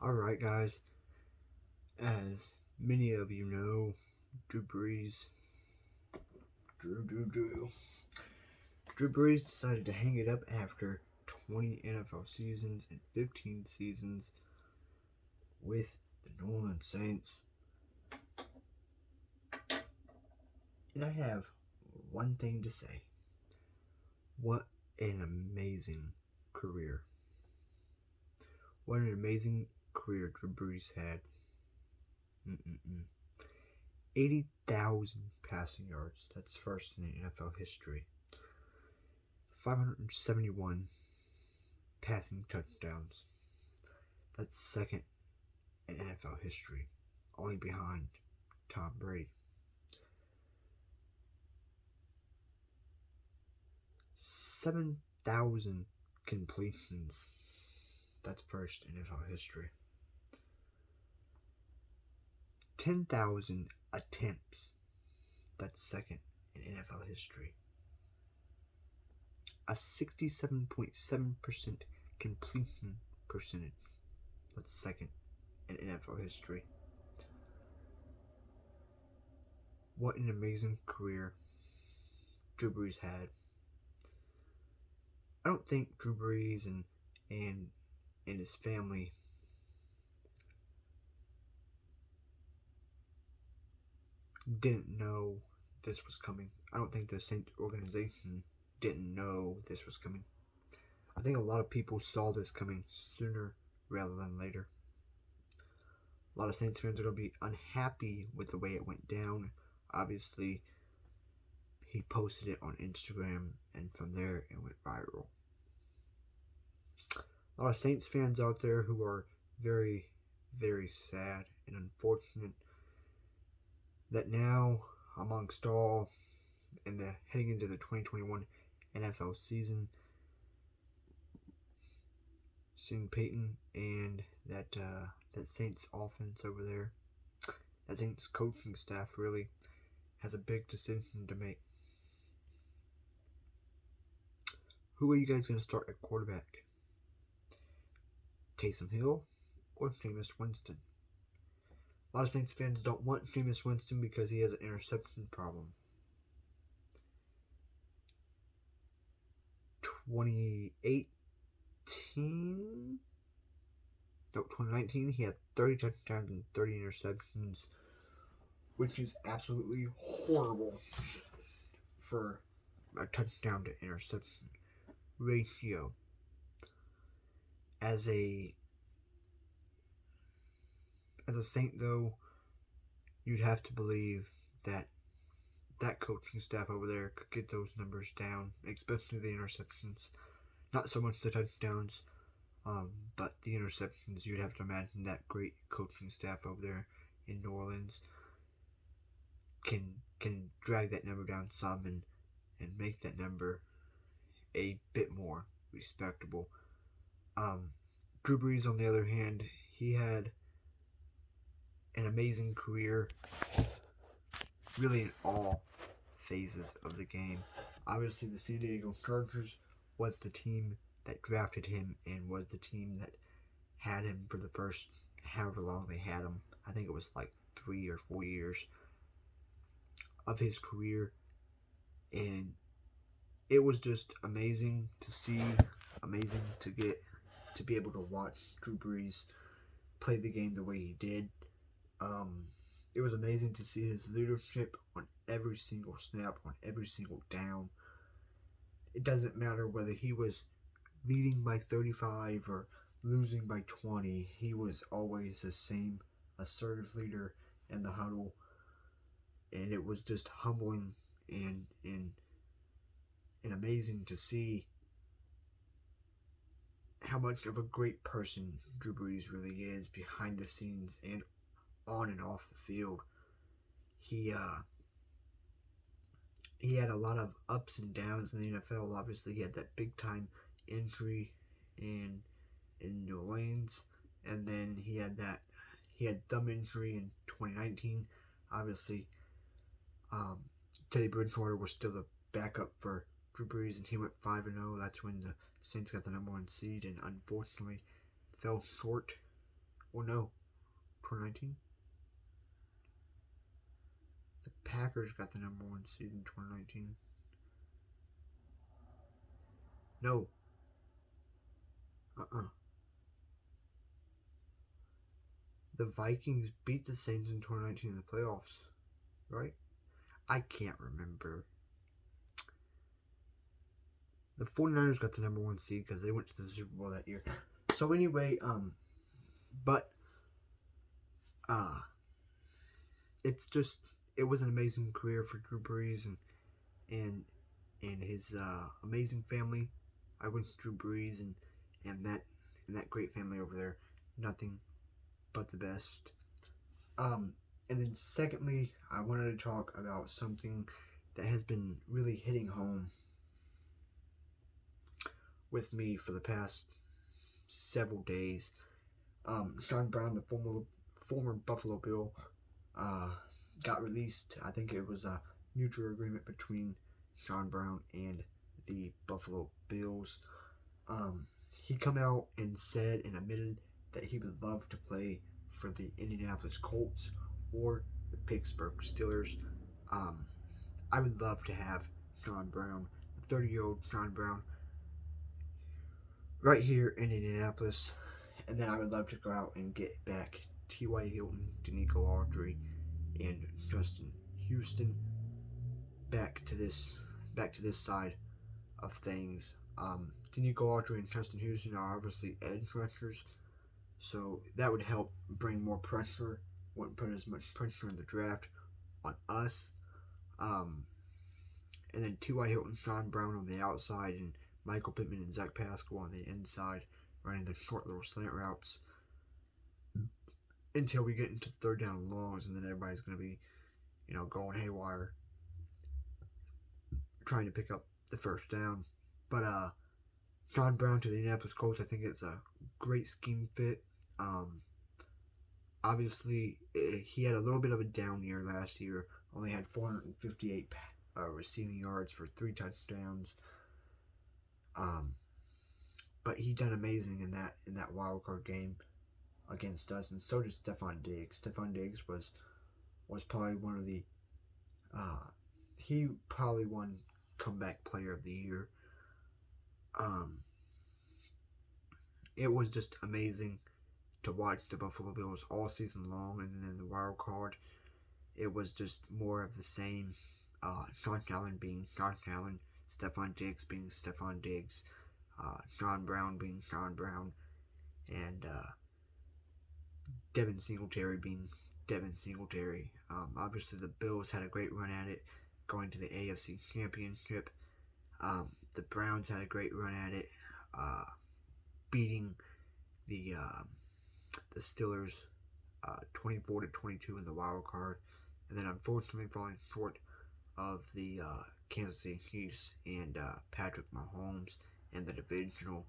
Alright, guys, as many of you know, Drew Brees, Drew Brees decided to hang it up after 20 NFL seasons and 15 seasons with the New Orleans Saints. And I have one thing to say. What an amazing career. What an amazing career Drew Brees had. 80,000 passing yards. That's first in the NFL history. 571 passing touchdowns. That's second in NFL history, only behind Tom Brady. 7,000 completions. That's first in NFL history. 10,000 attempts. That's second in NFL history. A 67.7% completion percentage. That's second in NFL history. What an amazing career Drew Brees had. I don't think Drew Brees and his family didn't know this was coming. I don't think the Saints organization didn't know this was coming. I think a lot of people saw this coming sooner rather than later. A lot of Saints fans are going to be unhappy with the way it went down. Obviously, he posted it on Instagram, and from there it went viral. A lot of Saints fans out there who are very, very sad and unfortunate that now, amongst all, heading into the 2021 NFL season, seeing Peyton and that Saints offense over there, that Saints coaching staff really has a big decision to make. Who are you guys going to start at quarterback? Taysom Hill or Jameis Winston? A lot of Saints fans don't want Jameis Winston because he has an interception problem. 2019, he had 30 touchdowns and 30 interceptions, which is absolutely horrible for a touchdown to interception ratio. As a Saint, though, you'd have to believe that coaching staff over there could get those numbers down, especially the interceptions. Not so much the touchdowns, but the interceptions. You'd have to imagine that great coaching staff over there in New Orleans can drag that number down some and make that number a bit more respectable. Drew Brees, on the other hand, he had an amazing career, really in all phases of the game. Obviously, the San Diego Chargers was the team that drafted him and was the team that had him for the first however long they had him. I think it was like 3 or 4 years of his career, and it was just amazing to see, amazing to be able to watch Drew Brees play the game the way he did. It was amazing to see his leadership on every single snap, on every single down. It doesn't matter whether he was leading by 35 or losing by 20. He was always the same assertive leader in the huddle. And it was just humbling and amazing to see how much of a great person Drew Brees really is behind the scenes and on and off the field. He had a lot of ups and downs in the NFL. Obviously, he had that big time injury in New Orleans, and then he had thumb injury in 2019. Obviously, Teddy Bridgewater was still the backup for Drew Brees, and he went 5-0. That's when the Saints got the number 1 seed, and unfortunately fell short Well, no, 2019. The Packers got the number 1 seed in 2019. No. The Vikings beat the Saints in 2019 in the playoffs, right? I can't remember. The 49ers got the number 1 seed because they went to the Super Bowl that year. So anyway, but it's just, it was an amazing career for Drew Brees and his amazing family. I went to Drew Brees and that great family over there. Nothing but the best. And then secondly, I wanted to talk about something that has been really hitting home with me for the past several days. Sean Brown, the former Buffalo Bill, got released. I think it was a mutual agreement between Sean Brown and the Buffalo Bills. He come out and said and admitted that he would love to play for the Indianapolis Colts or the Pittsburgh Steelers. I would love to have Sean Brown, 30-year-old Sean Brown, right here in Indianapolis. And then I would love to go out and get back T.Y. Hilton, Danico Audrey, and Justin Houston back to this side of things. Danico Audrey and Justin Houston are obviously edge rushers, so that would help bring more pressure. Wouldn't put as much pressure in the draft on us. And then T.Y. Hilton, Sean Brown on the outside, and Michael Pittman and Zach Pascal on the inside, running the short little slant routes until we get into third down and longs, and then everybody's going to be, going haywire, trying to pick up the first down. But Sean Brown to the Indianapolis Colts, I think it's a great scheme fit. Obviously, he had a little bit of a down year last year. Only had 458 receiving yards for 3 touchdowns. But he done amazing in that wild card game against us, and so did Stephon Diggs. Stephon Diggs was probably one of the he probably won comeback player of the year. It was just amazing to watch the Buffalo Bills all season long, and then in the wild card, it was just more of the same. Sean Allen being Sean Allen, Stephon Diggs being Stephon Diggs, Sean Brown being Sean Brown, and Devin Singletary being Devin Singletary. Obviously, the Bills had a great run at it, going to the AFC Championship. The Browns had a great run at it, beating the Steelers 24-22 in the wild card, and then unfortunately falling short of the Kansas City Chiefs and Patrick Mahomes in the divisional.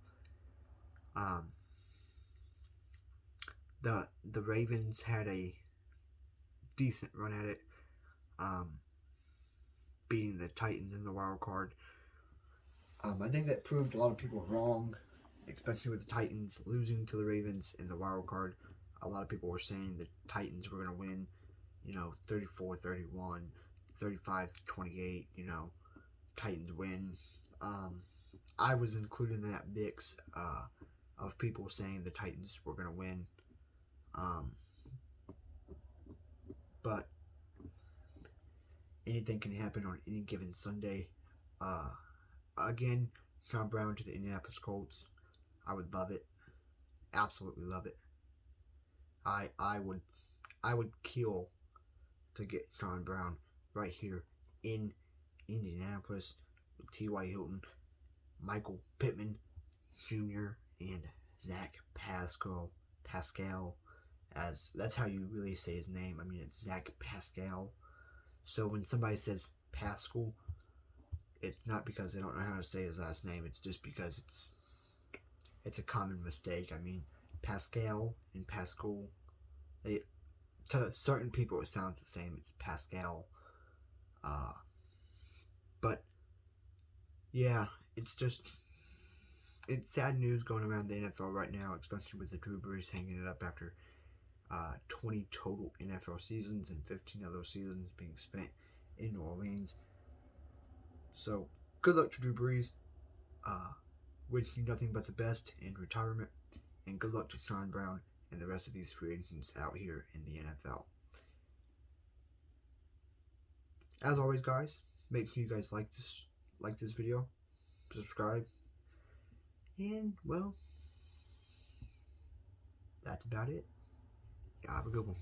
The Ravens had a decent run at it, beating the Titans in the wild card. I think that proved a lot of people wrong, especially with the Titans losing to the Ravens in the wild card. A lot of people were saying the Titans were going to win, 34-31, 35-28, Titans win. I was included in that mix of people saying the Titans were going to win. But anything can happen on any given Sunday. Again, Sean Brown to the Indianapolis Colts. I would love it. Absolutely love it. I would kill to get Sean Brown right here in Indianapolis with T.Y. Hilton, Michael Pittman Jr., and Zach Pascal, as that's how you really say his name. I mean, it's Zach Pascal. So when somebody says Pascal, it's not because they don't know how to say his last name. It's just because it's a common mistake. I mean, Pascal and Pascal, to certain people it sounds the same. It's Pascal. But yeah, it's just it's sad news going around the NFL right now, especially with the Drew Brees hanging it up after 20 total NFL seasons and 15 of those seasons being spent in New Orleans. So, good luck to Drew Brees. Wishing you nothing but the best in retirement, and good luck to Sean Brown and the rest of these free agents out here in the NFL. As always, guys, make sure you guys like this video, subscribe, and well, that's about it. Have a good one.